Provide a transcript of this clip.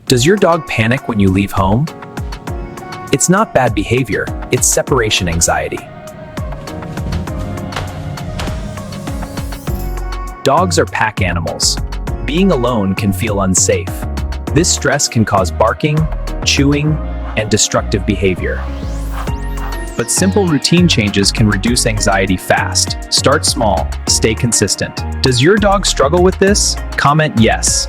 Does your dog panic when you leave home? It's not bad behavior, it's separation anxiety. Dogs are pack animals. Being alone can feel unsafe. This stress can cause barking, chewing, and destructive behavior. But simple routine changes can reduce anxiety fast. Start small, stay consistent. Does your dog struggle with this? Comment yes.